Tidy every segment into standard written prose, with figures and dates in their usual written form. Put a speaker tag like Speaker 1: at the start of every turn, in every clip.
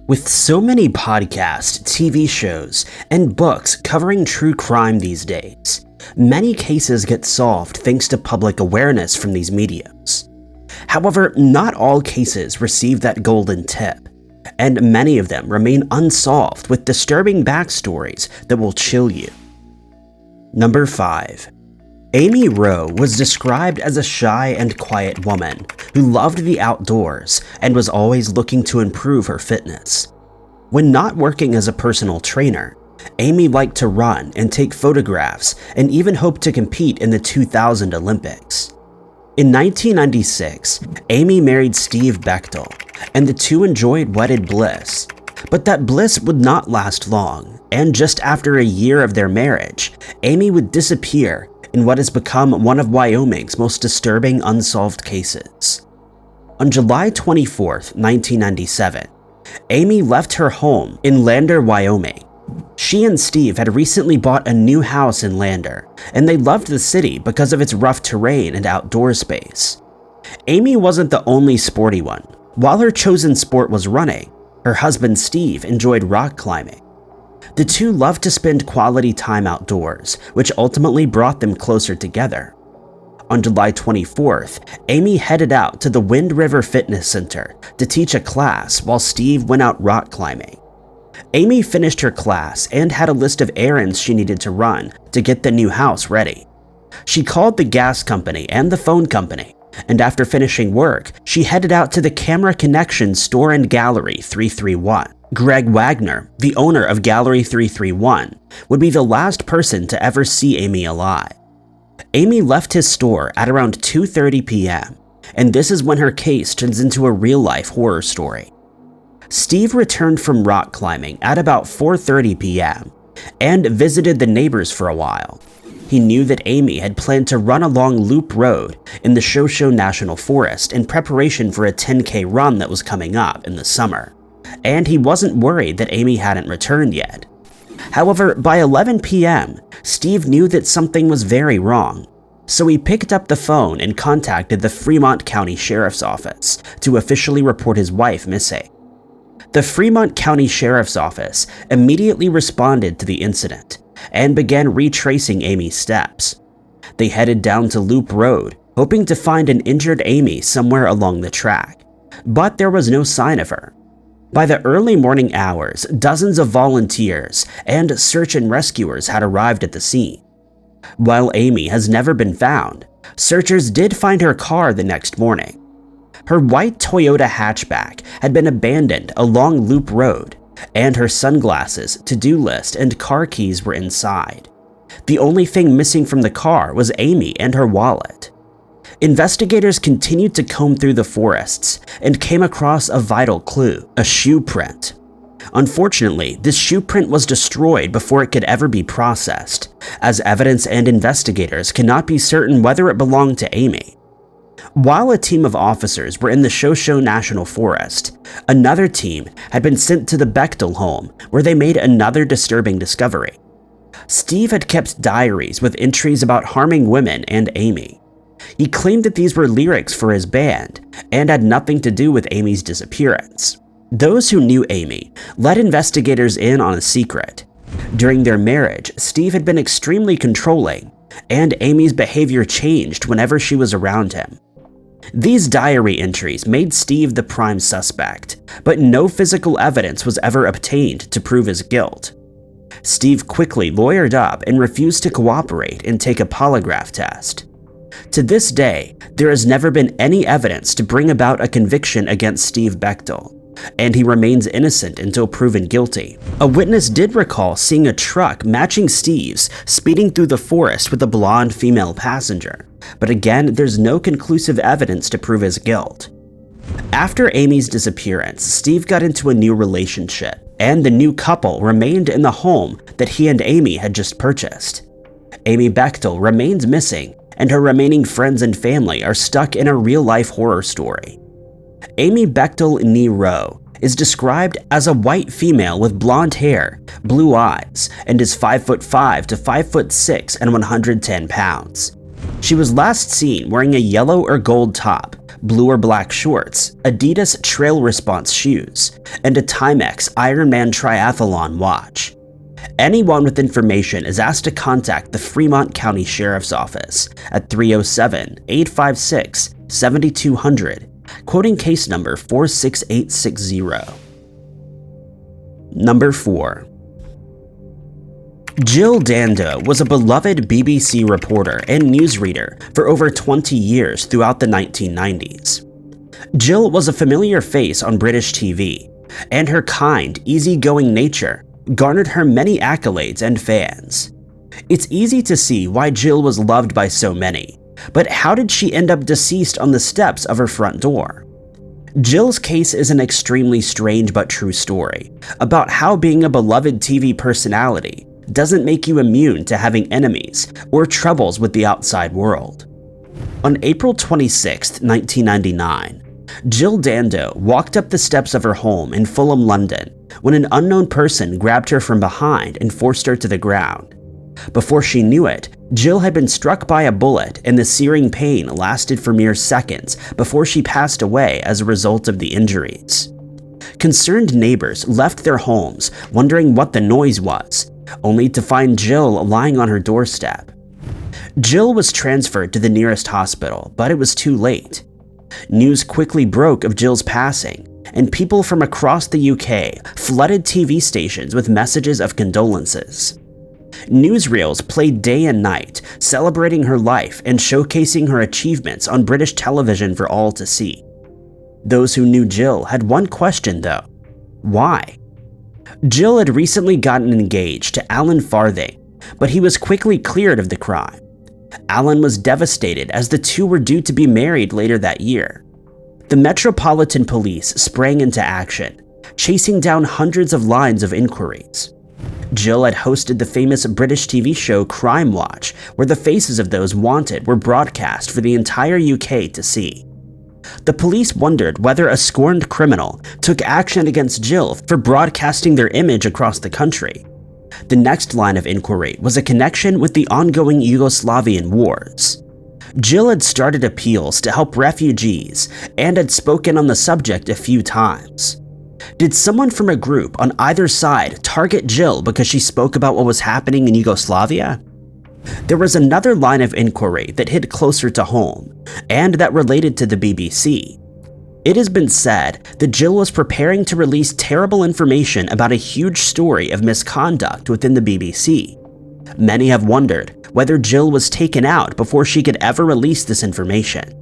Speaker 1: With so many podcasts, TV shows, and books covering true crime these days, many cases get solved thanks to public awareness from these mediums. However, not all cases receive that golden tip, and many of them remain unsolved with disturbing backstories that will chill you. Number 5. Amy Rowe was described as a shy and quiet woman who loved the outdoors and was always looking to improve her fitness. When not working as a personal trainer, Amy liked to run and take photographs and even hoped to compete in the 2000 Olympics. In 1996, Amy married Steve Bechtel, and the two enjoyed wedded bliss. But that bliss would not last long, and just after a year of their marriage, Amy would disappear in what has become one of Wyoming's most disturbing unsolved cases. On July 24, 1997, Amy left her home in Lander, Wyoming. She and Steve had recently bought a new house in Lander, and they loved the city because of its rough terrain and outdoor space. Amy wasn't the only sporty one. While her chosen sport was running, her husband Steve enjoyed rock climbing. The two loved to spend quality time outdoors, which ultimately brought them closer together. On July 24th, Amy headed out to the Wind River Fitness Center to teach a class while Steve went out rock climbing. Amy finished her class and had a list of errands she needed to run to get the new house ready. She called the gas company and the phone company, and after finishing work, she headed out to the Camera Connection Store and Gallery 331. Greg Wagner, the owner of Gallery 331, would be the last person to ever see Amy alive. Amy left his store at around 2:30 p.m., and this is when her case turns into a real-life horror story. Steve returned from rock climbing at about 4:30 p.m. and visited the neighbors for a while. He knew that Amy had planned to run along Loop Road in the Shoshone National Forest in preparation for a 10K run that was coming up in the summer, and he wasn't worried that Amy hadn't returned yet. However, by 11 p.m., Steve knew that something was very wrong, so he picked up the phone and contacted the Fremont County Sheriff's Office to officially report his wife missing. The Fremont County Sheriff's Office immediately responded to the incident and began retracing Amy's steps. They headed down to Loop Road, hoping to find an injured Amy somewhere along the track, but there was no sign of her. By the early morning hours, dozens of volunteers and search and rescuers had arrived at the scene. While Amy has never been found, searchers did find her car the next morning. Her white Toyota hatchback had been abandoned along Loop Road, and her sunglasses, to-do list, and car keys were inside. The only thing missing from the car was Amy and her wallet. Investigators continued to comb through the forests and came across a vital clue, a shoe print. Unfortunately, this shoe print was destroyed before it could ever be processed, as evidence and investigators cannot be certain whether it belonged to Amy. While a team of officers were in the Shoshone National Forest, another team had been sent to the Bechtel home, where they made another disturbing discovery. Steve had kept diaries with entries about harming women and Amy. He claimed that these were lyrics for his band and had nothing to do with Amy's disappearance. Those who knew Amy let investigators in on a secret. During their marriage, Steve had been extremely controlling, and Amy's behavior changed whenever she was around him. These diary entries made Steve the prime suspect, but no physical evidence was ever obtained to prove his guilt. Steve quickly lawyered up and refused to cooperate and take a polygraph test. To this day, there has never been any evidence to bring about a conviction against Steve Bechtel, and he remains innocent until proven guilty. A witness did recall seeing a truck matching Steve's speeding through the forest with a blonde female passenger, but again, there's no conclusive evidence to prove his guilt. After Amy's disappearance, Steve got into a new relationship, and the new couple remained in the home that he and Amy had just purchased. Amy Bechtel remains missing, and her remaining friends and family are stuck in a real-life horror story. Amy Bechtel nee Rowe is described as a white female with blonde hair, blue eyes, and is 5'5" to 5'6" and 110 pounds. She was last seen wearing a yellow or gold top, blue or black shorts, Adidas Trail Response shoes, and a Timex Ironman Triathlon watch. Anyone with information is asked to contact the Fremont County Sheriff's Office at 307-856-7200, quoting case number 46860. Number 4. Jill Dando was a beloved BBC reporter and newsreader for over 20 years throughout the 1990s. Jill was a familiar face on British TV, and her kind, easygoing nature garnered her many accolades and fans. It's easy to see why Jill was loved by so many, but how did she end up deceased on the steps of her front door? Jill's case is an extremely strange but true story about how being a beloved TV personality doesn't make you immune to having enemies or troubles with the outside world. On April 26, 1999, Jill Dando walked up the steps of her home in Fulham, London, when an unknown person grabbed her from behind and forced her to the ground. Before she knew it, Jill had been struck by a bullet, and the searing pain lasted for mere seconds before she passed away as a result of the injuries. Concerned neighbors left their homes wondering what the noise was, only to find Jill lying on her doorstep. Jill was transferred to the nearest hospital, but it was too late. News quickly broke of Jill's passing, and people from across the UK flooded TV stations with messages of condolences. Newsreels played day and night, celebrating her life and showcasing her achievements on British television for all to see. Those who knew Jill had one question though: why? Jill had recently gotten engaged to Alan Farthing, but he was quickly cleared of the crime. Alan was devastated as the two were due to be married later that year. The Metropolitan Police sprang into action, chasing down hundreds of lines of inquiries. Jill had hosted the famous British TV show Crime Watch, where the faces of those wanted were broadcast for the entire UK to see. The police wondered whether a scorned criminal took action against Jill for broadcasting their image across the country. The next line of inquiry was a connection with the ongoing Yugoslavian wars. Jill had started appeals to help refugees and had spoken on the subject a few times. Did someone from a group on either side target Jill because she spoke about what was happening in Yugoslavia? There was another line of inquiry that hit closer to home, and that related to the BBC. It has been said that Jill was preparing to release terrible information about a huge story of misconduct within the BBC. Many have wondered whether Jill was taken out before she could ever release this information.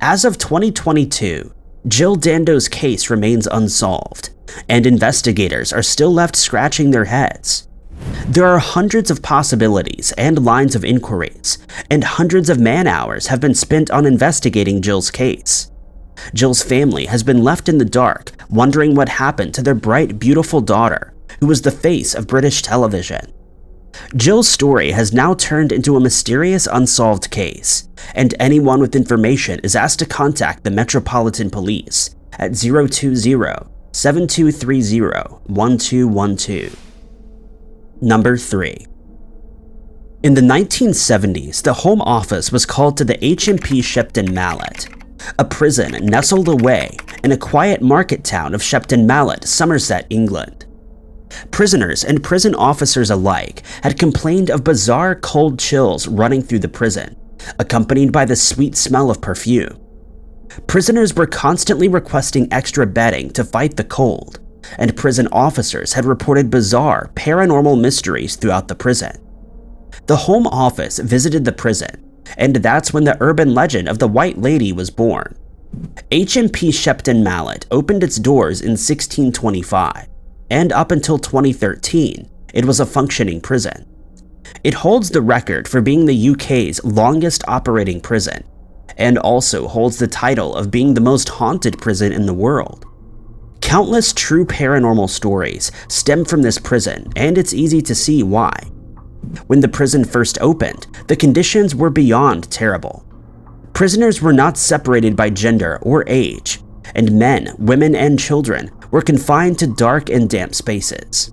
Speaker 1: As of 2022, Jill Dando's case remains unsolved, and investigators are still left scratching their heads. There are hundreds of possibilities and lines of inquiries, and hundreds of man-hours have been spent on investigating Jill's case. Jill's family has been left in the dark, wondering what happened to their bright, beautiful daughter, who was the face of British television. Jill's story has now turned into a mysterious unsolved case, and anyone with information is asked to contact the Metropolitan Police at 020-7230-1212. Number 3. In the 1970s, the Home Office was called to the HMP Shepton Mallet, a prison nestled away in a quiet market town of Shepton Mallet, Somerset, England. Prisoners and prison officers alike had complained of bizarre cold chills running through the prison, accompanied by the sweet smell of perfume. Prisoners were constantly requesting extra bedding to fight the cold, and prison officers had reported bizarre paranormal mysteries throughout the prison. The Home Office visited the prison, and that's when the urban legend of the White Lady was born. HMP Shepton Mallet opened its doors in 1625, and up until 2013, it was a functioning prison. It holds the record for being the UK's longest operating prison, and also holds the title of being the most haunted prison in the world. Countless true paranormal stories stem from this prison, and it's easy to see why. When the prison first opened, the conditions were beyond terrible. Prisoners were not separated by gender or age, and men, women, and children were confined to dark and damp spaces.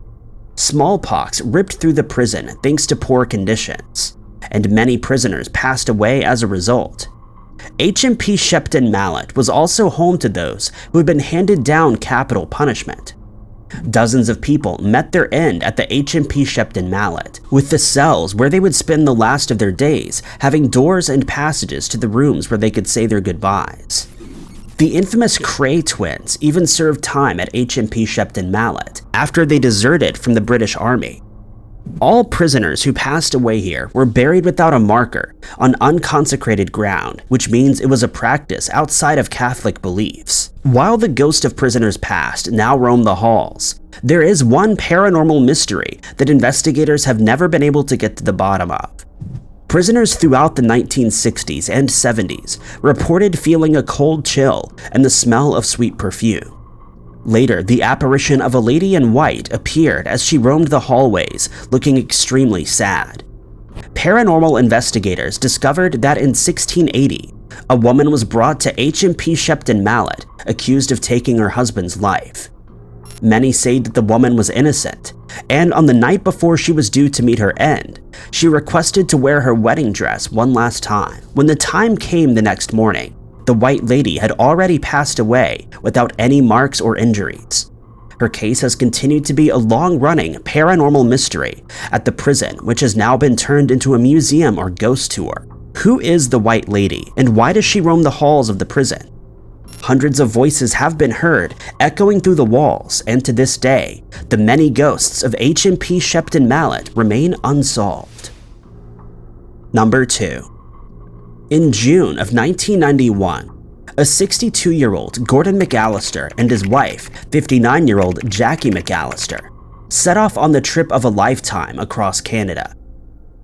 Speaker 1: Smallpox ripped through the prison thanks to poor conditions, and many prisoners passed away as a result. H&P Shepton Mallet was also home to those who had been handed down capital punishment. Dozens of people met their end at the H&P Shepton Mallet, with the cells where they would spend the last of their days having doors and passages to the rooms where they could say their goodbyes. The infamous Cray twins even served time at H&P Shepton Mallet after they deserted from the British Army. All prisoners who passed away here were buried without a marker on unconsecrated ground, which means it was a practice outside of Catholic beliefs. While the ghosts of prisoners past now roam the halls, there is one paranormal mystery that investigators have never been able to get to the bottom of. Prisoners throughout the 1960s and 70s reported feeling a cold chill and the smell of sweet perfume. Later, the apparition of a lady in white appeared as she roamed the hallways, looking extremely sad. Paranormal investigators discovered that in 1680, a woman was brought to H&P Shepton Mallet accused of taking her husband's life. Many say that the woman was innocent, and on the night before she was due to meet her end, she requested to wear her wedding dress one last time. When the time came the next morning, the white lady had already passed away without any marks or injuries. Her case has continued to be a long-running paranormal mystery at the prison, which has now been turned into a museum or ghost tour. Who is the white lady, and why does she roam the halls of the prison? Hundreds of voices have been heard echoing through the walls, and to this day, the many ghosts of H&P Shepton Mallet remain unsolved. Number 2. In June of 1991, a 62-year-old Gordon McAllister and his wife, 59-year-old Jackie McAllister, set off on the trip of a lifetime across Canada.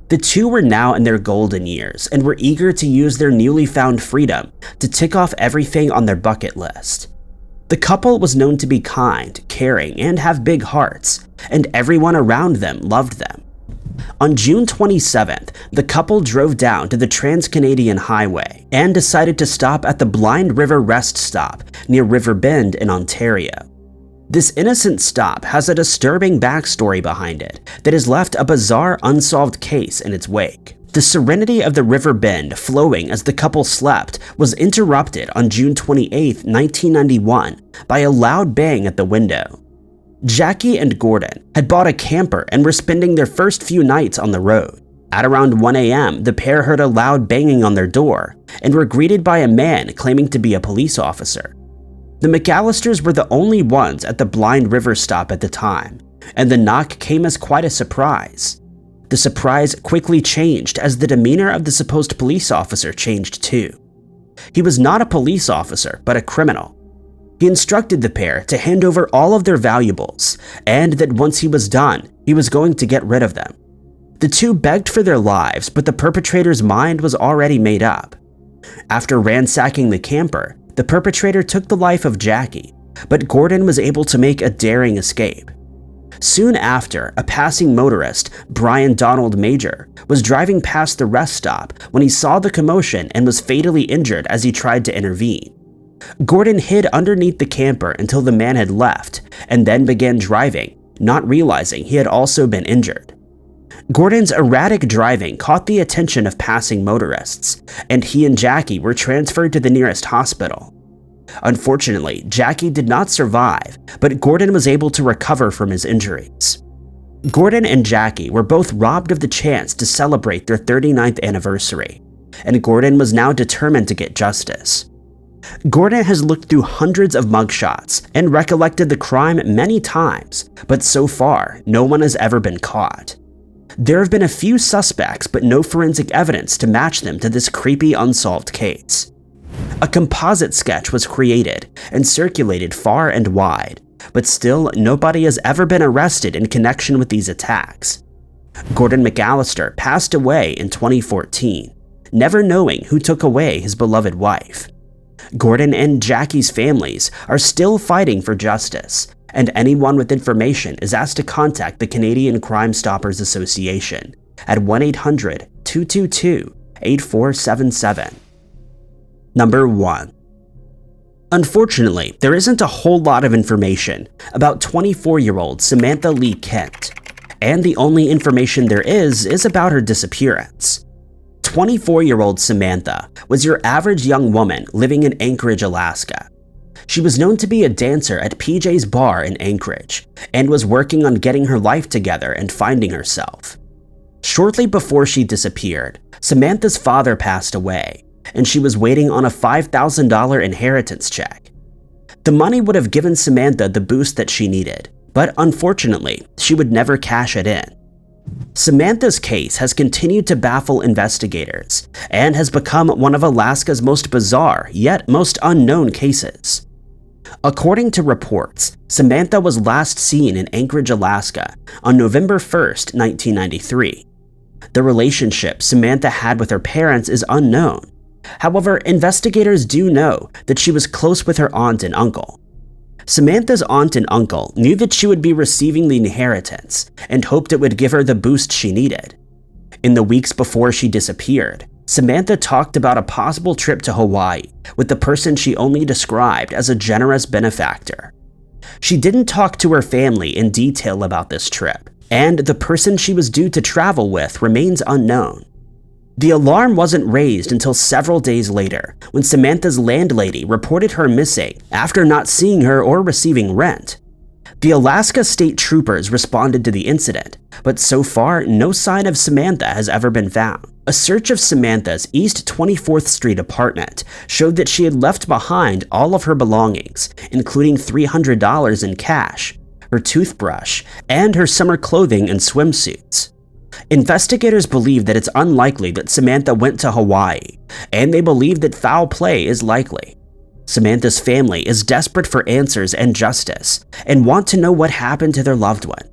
Speaker 1: The two were now in their golden years and were eager to use their newly found freedom to tick off everything on their bucket list. The couple was known to be kind, caring, and have big hearts, and everyone around them loved them. On June 27th, the couple drove down to the Trans-Canadian Highway and decided to stop at the Blind River Rest Stop near River Bend in Ontario. This innocent stop has a disturbing backstory behind it that has left a bizarre unsolved case in its wake. The serenity of the River Bend flowing as the couple slept was interrupted on June 28, 1991 by a loud bang at the window. Jackie and Gordon had bought a camper and were spending their first few nights on the road. At around 1 a.m., the pair heard a loud banging on their door and were greeted by a man claiming to be a police officer. The McAllisters were the only ones at the Blind River stop at the time, and the knock came as quite a surprise. The surprise quickly changed as the demeanor of the supposed police officer changed too. He was not a police officer, but a criminal. He instructed the pair to hand over all of their valuables, and that once he was done, he was going to get rid of them. The two begged for their lives, but the perpetrator's mind was already made up. After ransacking the camper, the perpetrator took the life of Jackie, but Gordon was able to make a daring escape. Soon after, a passing motorist, Brian Donald Major, was driving past the rest stop when he saw the commotion and was fatally injured as he tried to intervene. Gordon hid underneath the camper until the man had left, and then began driving, not realizing he had also been injured. Gordon's erratic driving caught the attention of passing motorists, and he and Jackie were transferred to the nearest hospital. Unfortunately, Jackie did not survive, but Gordon was able to recover from his injuries. Gordon and Jackie were both robbed of the chance to celebrate their 39th anniversary, and Gordon was now determined to get justice. Gordon has looked through hundreds of mugshots and recollected the crime many times, but so far, no one has ever been caught. There have been a few suspects, but no forensic evidence to match them to this creepy unsolved case. A composite sketch was created and circulated far and wide, but still nobody has ever been arrested in connection with these attacks. Gordon McAllister passed away in 2014, never knowing who took away his beloved wife. Gordon and Jackie's families are still fighting for justice, and anyone with information is asked to contact the Canadian Crime Stoppers Association at 1-800-222-8477. Number 1. Unfortunately, there isn't a whole lot of information about 24-year-old Samantha Lee Kent, and the only information there is about her disappearance. 24-year-old Samantha was your average young woman living in Anchorage, Alaska. She was known to be a dancer at PJ's Bar in Anchorage and was working on getting her life together and finding herself. Shortly before she disappeared, Samantha's father passed away, and she was waiting on a $5,000 inheritance check. The money would have given Samantha the boost that she needed, but unfortunately, she would never cash it in. Samantha's case has continued to baffle investigators and has become one of Alaska's most bizarre yet most unknown cases. According to reports, Samantha was last seen in Anchorage, Alaska on November 1st, 1993. The relationship Samantha had with her parents is unknown. However, investigators do know that she was close with her aunt and uncle. Samantha's aunt and uncle knew that she would be receiving the inheritance and hoped it would give her the boost she needed. In the weeks before she disappeared, Samantha talked about a possible trip to Hawaii with the person she only described as a generous benefactor. She didn't talk to her family in detail about this trip, and the person she was due to travel with remains unknown. The alarm wasn't raised until several days later when Samantha's landlady reported her missing after not seeing her or receiving rent. The Alaska State Troopers responded to the incident, but so far no sign of Samantha has ever been found. A search of Samantha's East 24th Street apartment showed that she had left behind all of her belongings, including $300 in cash, her toothbrush, and her summer clothing and swimsuits. Investigators believe that it's unlikely that Samantha went to Hawaii, and they believe that foul play is likely. Samantha's family is desperate for answers and justice, and want to know what happened to their loved one.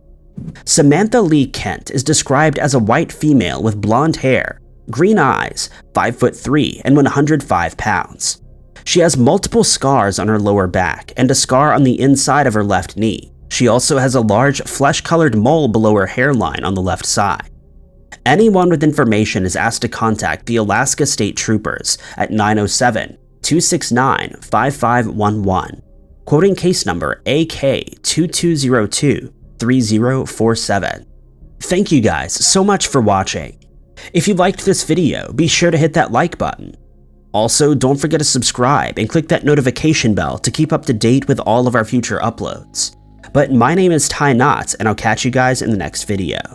Speaker 1: Samantha Lee Kent is described as a white female with blonde hair, green eyes, 5'3" and 105 pounds. She has multiple scars on her lower back and a scar on the inside of her left knee. She also has a large flesh-colored mole below her hairline on the left side. Anyone with information is asked to contact the Alaska State Troopers at 907-269-5511, quoting case number AK2202-3047. Thank you guys so much for watching. If you liked this video, be sure to hit that like button. Also, don't forget to subscribe and click that notification bell to keep up to date with all of our future uploads. But my name is Ty Knotts, and I'll catch you guys in the next video.